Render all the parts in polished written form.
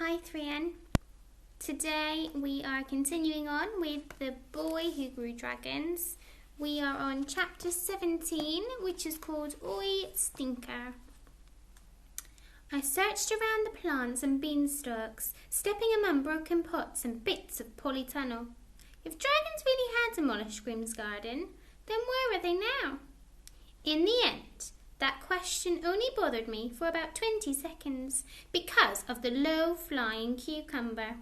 Hi 3N. Today we are continuing on with The Boy Who Grew Dragons. We are on chapter 17, which is called Oi Stinker. I searched around the plants and beanstalks, stepping among broken pots and bits of polytunnel. If dragons really had demolished Grimm's garden, then where were they now? In the end, that question only bothered me for about 20 seconds because of the low-flying cucumber.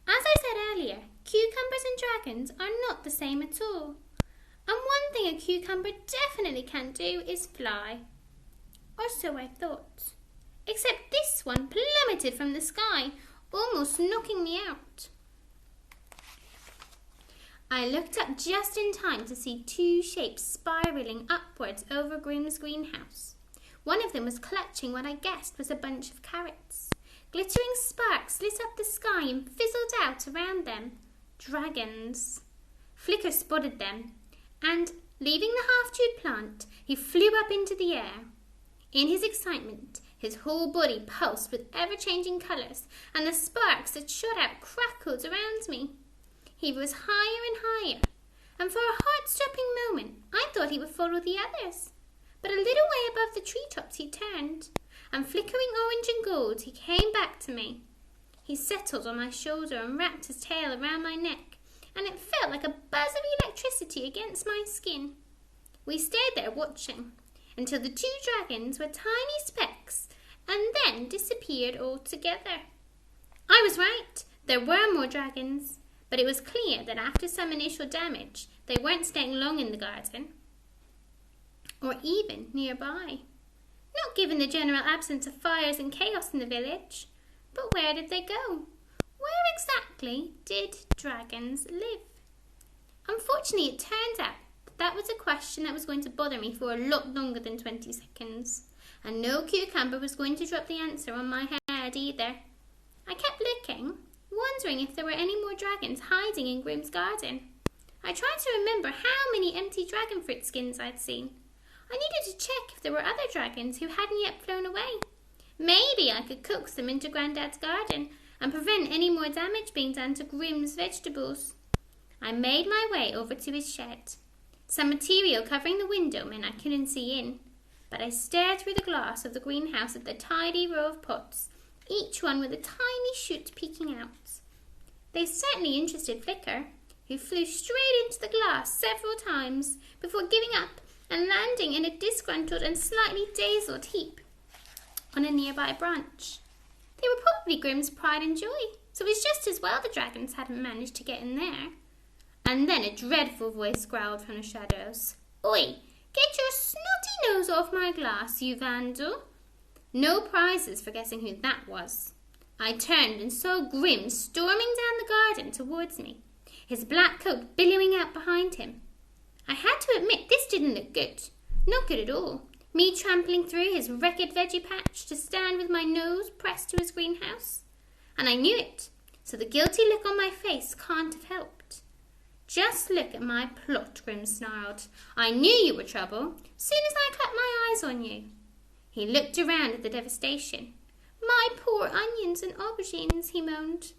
As I said earlier, cucumbers and dragons are not the same at all. And one thing a cucumber definitely can't do is fly. Or so I thought. Except this one plummeted from the sky, almost knocking me out. I looked up just in time to see two shapes spiralling upwards over Grimm's greenhouse. One of them was clutching what I guessed was a bunch of carrots. Glittering sparks lit up the sky and fizzled out around them. Dragons. Flicker spotted them, and, leaving the half-chewed plant, he flew up into the air. In his excitement, his whole body pulsed with ever-changing colours, and the sparks that shot out crackled around me. He rose higher and higher, and for a heart-stopping moment I thought he would follow the others. But a little way above the treetops he turned, and flickering orange and gold he came back to me. He settled on my shoulder and wrapped his tail around my neck, and it felt like a buzz of electricity against my skin. We stayed there watching, until the two dragons were tiny specks, and then disappeared altogether. I was right, there were more dragons. But it was clear that after some initial damage, they weren't staying long in the garden, or even nearby. Not given the general absence of fires and chaos in the village. But where did they go? Where exactly did dragons live? Unfortunately, it turned out that was a question that was going to bother me for a lot longer than 20 seconds, and no cucumber was going to drop the answer on my head either. I kept looking, wondering if there were any more dragons hiding in Grimm's garden. I tried to remember how many empty dragon fruit skins I'd seen. I needed to check if there were other dragons who hadn't yet flown away. Maybe I could coax them into Grandad's garden and prevent any more damage being done to Grimm's vegetables. I made my way over to his shed. Some material covering the window meant I couldn't see in, but I stared through the glass of the greenhouse at the tidy row of pots, each one with a tiny shoot peeking out. They certainly interested Flicker, who flew straight into the glass several times before giving up and landing in a disgruntled and slightly dazzled heap on a nearby branch. They were probably Grimm's pride and joy, so it was just as well the dragons hadn't managed to get in there. And then a dreadful voice growled from the shadows. "Oi, get your snotty nose off my glass, you vandal!" No prizes for guessing who that was. I turned and saw Grimm storming down the garden towards me, his black coat billowing out behind him. I had to admit this didn't look good. Not good at all. Me trampling through his wrecked veggie patch to stand with my nose pressed to his greenhouse. And I knew it, so the guilty look on my face can't have helped. "Just look at my plot," Grimm snarled. "I knew you were trouble, soon as I clapped my eyes on you." He looked around at the devastation. "My poor onions and aubergines," he moaned.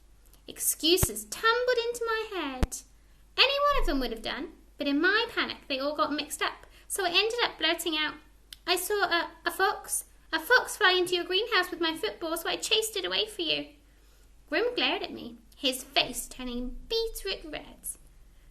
Excuses tumbled into my head. Any one of them would have done, but in my panic they all got mixed up, so I ended up blurting out, "I saw a fox fly into your greenhouse with my football, so I chased it away for you." Grimm glared at me, his face turning beetroot red.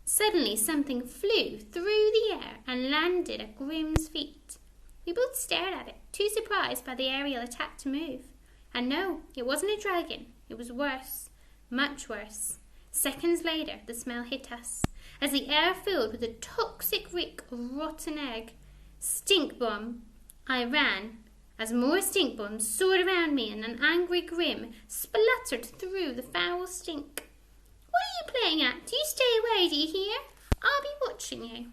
Suddenly something flew through the air and landed at Grimm's feet. We both stared at it, too surprised by the aerial attack to move. And no, it wasn't a dragon. It was worse. Much worse. Seconds later, the smell hit us, as the air filled with a toxic reek of rotten egg. Stink bomb. I ran, as more stink bombs soared around me and an angry Grimm spluttered through the foul stink. "What are you playing at? Do you stay away, do you hear? I'll be watching you."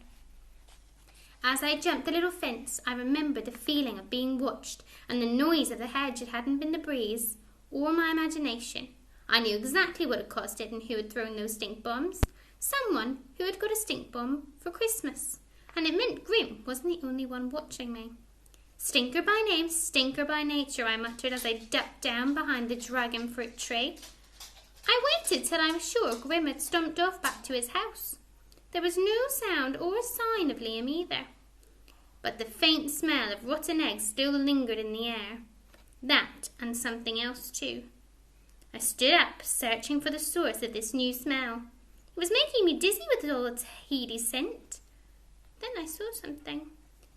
As I jumped the little fence, I remembered the feeling of being watched and the noise of the hedge. It hadn't been the breeze or my imagination. I knew exactly what had caused it and who had thrown those stink bombs. Someone who had got a stink bomb for Christmas. And it meant Grimm wasn't the only one watching me. Stinker by name, stinker by nature, I muttered as I ducked down behind the dragon fruit tree. I waited till I was sure Grim had stomped off back to his house. There was no sound or sign of Liam either, but the faint smell of rotten eggs still lingered in the air. That and something else too. I stood up, searching for the source of this new smell. It was making me dizzy with all its heady scent. Then I saw something.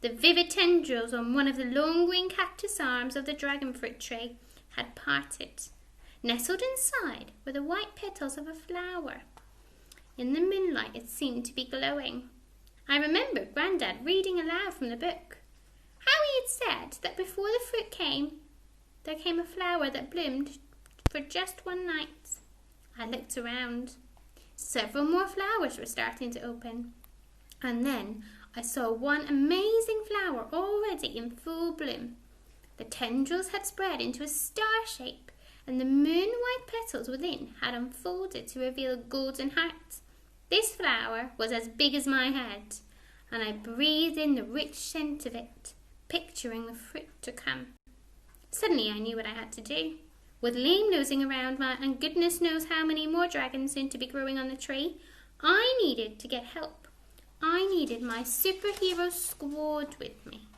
The vivid tendrils on one of the long green cactus arms of the dragon fruit tree had parted. Nestled inside were the white petals of a flower. In the moonlight it seemed to be glowing. I remembered Grandad reading aloud from the book. How he had said that before the fruit came, there came a flower that bloomed for just one night. I looked around. Several more flowers were starting to open. And then I saw one amazing flower already in full bloom. The tendrils had spread into a star shape, and the moon-white petals within had unfolded to reveal a golden heart. This flower was as big as my head, and I breathed in the rich scent of it, picturing the fruit to come. Suddenly I knew what I had to do. With Liam nosing around and goodness knows how many more dragons soon to be growing on the tree, I needed to get help. I needed my superhero squad with me.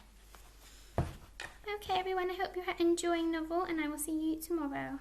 Okay, everyone, I hope you're enjoying the novel, and I will see you tomorrow.